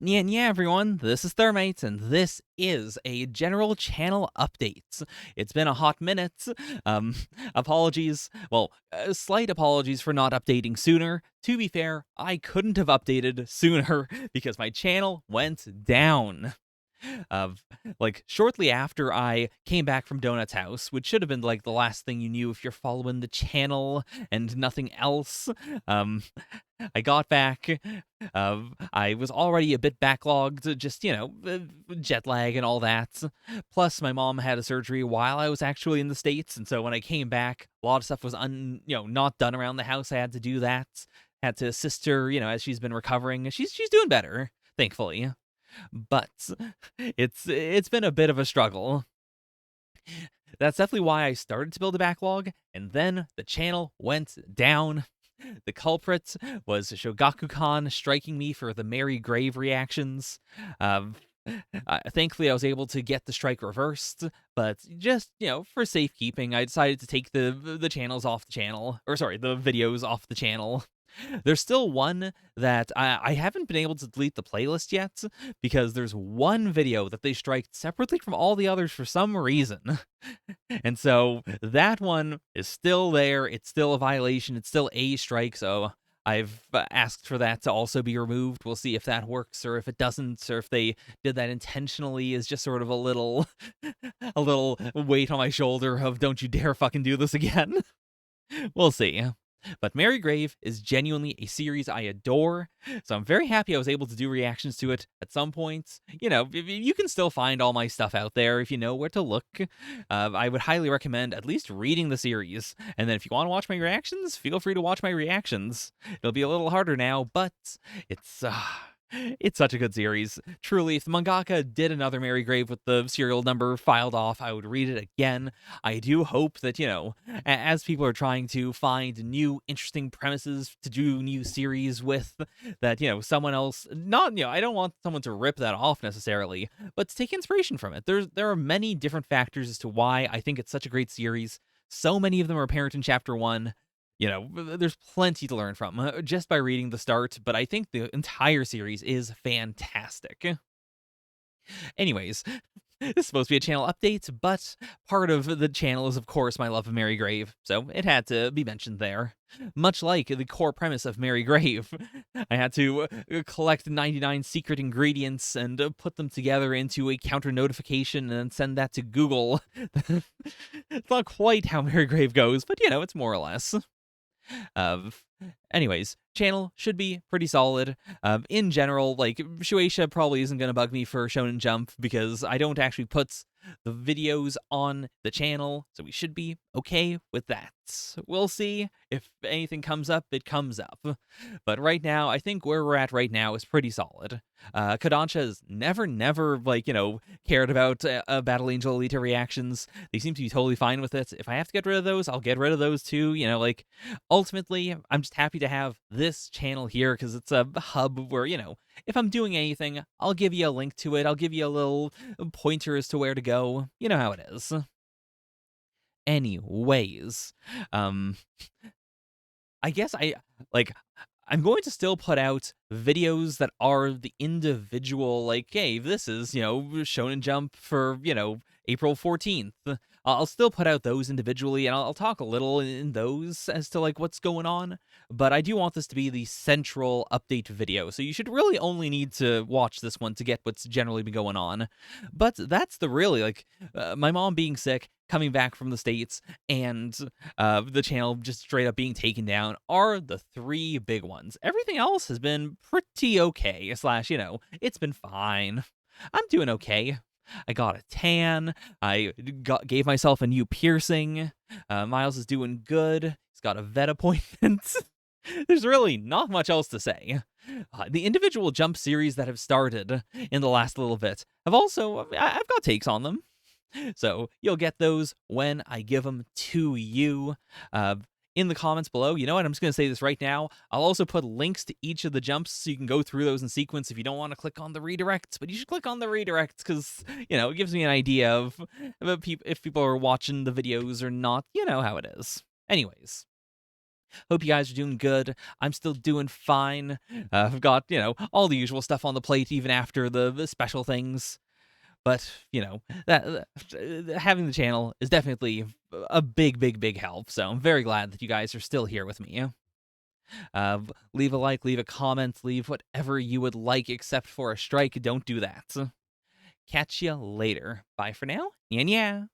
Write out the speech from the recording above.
Yeah, everyone, this is Thermite, and this is a general channel update. It's been a hot minute. Um, apologies, slight apologies for not updating sooner. To be fair, I couldn't have updated sooner because my channel went down. Of shortly after I came back from Donut's house, which should have been like the last thing you knew if you're following the channel and nothing else. Um, I got back. I was already a bit backlogged, just jet lag and all that. Plus, my mom had a surgery while I was actually in the States, and so when I came back, a lot of stuff was not done around the house. I had to do that. Had to assist her, as she's been recovering. She's doing better, thankfully. But it's been a bit of a struggle. That's definitely why I started to build a backlog, and then the channel went down. The culprit was Shogakukan striking me for the Mary Grave reactions. Thankfully, I was able to get the strike reversed, but just, for safekeeping, I decided to take the channels off the channel. Or, sorry, the videos off the channel. There's still one that I haven't been able to delete the playlist yet, because there's one video that they striked separately from all the others for some reason. And so that one is still there. It's still a violation. It's still a strike. So I've asked for that to also be removed. We'll see if that works or if it doesn't, or if they did that intentionally is just sort of a little weight on my shoulder of don't you dare fucking do this again. We'll see. But Mary Grave is genuinely a series I adore, so I'm very happy I was able to do reactions to it at some point. You can still find all my stuff out there if you know where to look. I would highly recommend at least reading the series, and then if you want to watch my reactions, feel free to watch my reactions. It'll be a little harder now, but it's such a good series. Truly, if the mangaka did another Mary Grave with the serial number filed off, I would read it again. I do hope that, as people are trying to find new, interesting premises to do new series with, that, someone else, not, I don't want someone to rip that off necessarily, but to take inspiration from it. There are many different factors as to why I think it's such a great series. So many of them are apparent in Chapter 1. There's plenty to learn from just by reading the start, but I think the entire series is fantastic. Anyways, this is supposed to be a channel update, but part of the channel is, of course, my love of Mary Grave, so it had to be mentioned there. Much like the core premise of Mary Grave, I had to collect 99 secret ingredients and put them together into a counter notification and then send that to Google. It's not quite how Mary Grave goes, but it's more or less. Anyways, channel should be pretty solid. In general, Shueisha probably isn't going to bug me for Shonen Jump because I don't actually put the videos on the channel, so we should be okay with that. We'll see. If anything comes up, it comes up. But right now, I think where we're at right now is pretty solid. Kodansha has never, cared about Battle Angel Alita reactions. They seem to be totally fine with it. If I have to get rid of those, I'll get rid of those too. Ultimately, I'm just happy to have this channel here because it's a hub where, if I'm doing anything, I'll give you a link to it. I'll give you a little pointer as to where to go. You know how it is. Anyways, I guess I'm going to still put out videos that are the individual, hey, this is, Shonen Jump for, April 14th. I'll still put out those individually, and I'll talk a little in those as to, what's going on. But I do want this to be the central update video, so you should really only need to watch this one to get what's generally been going on. But that's the really, my mom being sick, coming back from the States, and the channel just straight up being taken down are the three big ones. Everything else has been pretty okay, / it's been fine. I'm doing okay. I got a tan. Gave myself a new piercing. Miles is doing good. He's got a vet appointment. There's really not much else to say. The individual jump series that have started in the last little bit have also, I've got takes on them. So you'll get those when I give them to you. In the comments below. You know what? I'm just going to say this right now. I'll also put links to each of the jumps so you can go through those in sequence if you don't want to click on the redirects, but you should click on the redirects because, it gives me an idea of if people are watching the videos or not. You know how it is. Anyways, Hope you guys are doing good. I'm still doing fine. I've got, all the usual stuff on the plate even after the special things. But, having the channel is definitely a big, big, big help. So I'm very glad that you guys are still here with me. Leave a like, leave a comment, leave whatever you would like, except for a strike. Don't do that. Catch you later. Bye for now. Yeah.